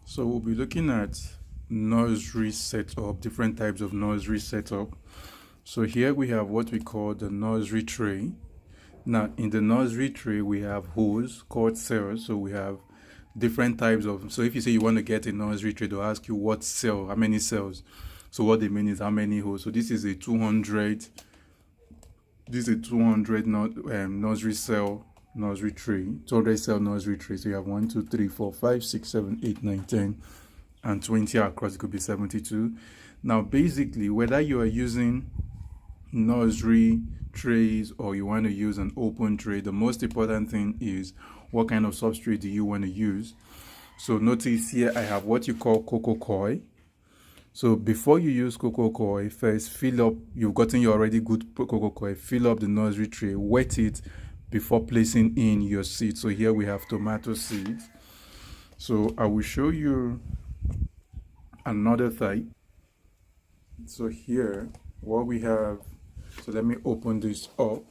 So we'll be looking at nursery setup, different types of nursery setup. So here we have what we call the nursery tray. Now in the nursery tray we have holes called cells. So we have different types of, so if you say you want to get a nursery tray, they'll ask you what cell, how many cells. So what they mean is how many holes. So this is a 200 nursery cell nursery tray, 200 cell nursery tray. So you have 1, 2, 3, 4, 5, 6, 7, 8, 9, 10, and 20 across. It could be 72. Now basically, whether you are using nursery trays or you want to use an open tray, the most important thing is what kind of substrate do you want to use. So notice here I have what you call cocoa coir. So before you use cocoa coir, first fill up, you've gotten your already good cocoa coir, fill up the nursery tray, wet it before placing in your seeds. So here we have tomato seeds. So I will show you another type. So here what we have, so let me open this up.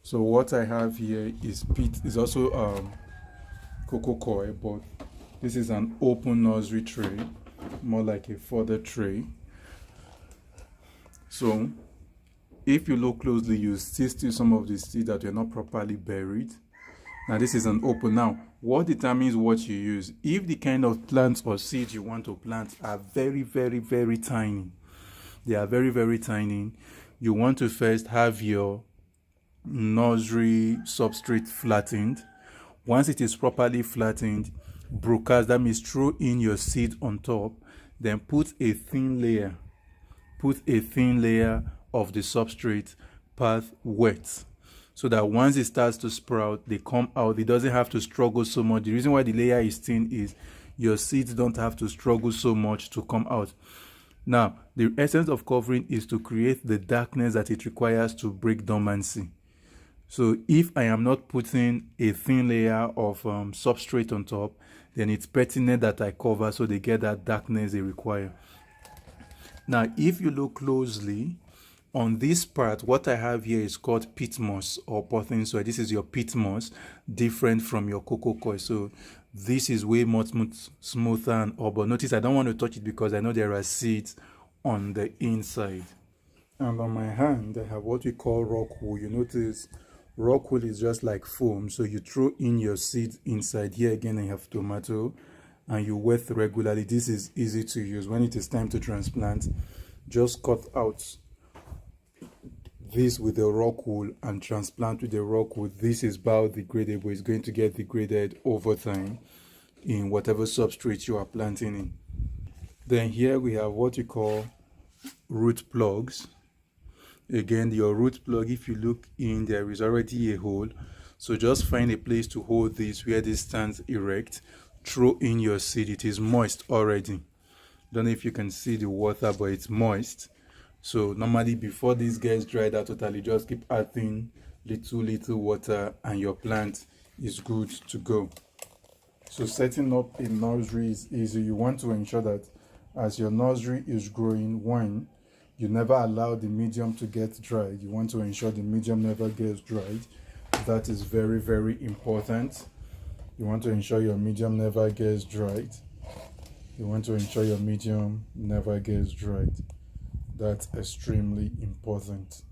So what I have here is peat, is also cocoa coir, but this is an open nursery tray, more like a further tray. So if you look closely, you still see some of the seeds that were not properly buried. Now this is an open. Now what determines what you use? If the kind of plants or seeds you want to plant are very tiny, they are very tiny, you want to first have your nursery substrate flattened. Once it is properly flattened, broadcast, that means throw in your seed on top, then put a thin layer of the substrate path wet, so that once it starts to sprout, they come out. It doesn't have to struggle so much. The reason why the layer is thin is your seeds don't have to struggle so much to come out. Now the essence of covering is to create the darkness that it requires to break dormancy. So if I am not putting a thin layer of substrate on top, then it's pertinent that I cover so they get that darkness they require. Now if you look closely on this part, what I have here is called peat moss or potting soil. This is your peat moss, different from your cocoa coir. So this is way more smoother and all, but notice I don't want to touch it because I know there are seeds on the inside. And on my hand I have what we call rock wool. You notice rock wool is just like foam, so you throw in your seeds inside. Here again I have tomato, and you wet regularly. This is easy to use. When it is time to transplant, just cut out this with the rock wool and transplant with the rock wool. This is biodegradable. It's going to get degraded over time in whatever substrate you are planting in. Then here we have what we call root plugs. Again, your root plug, if you look in, there is already a hole. So just find a place to hold this where this stands erect. Throw in your seed. It is moist already. Don't know if you can see the water, but it's moist. So normally before this gets dried out totally, just keep adding little water and your plant is good to go. So setting up a nursery is easy. You want to ensure that as your nursery is growing, one, you never allow the medium to get dried. You want to ensure the medium never gets dried. That is very important. You want to ensure your medium never gets dried. You want to ensure your medium never gets dried. That's extremely important.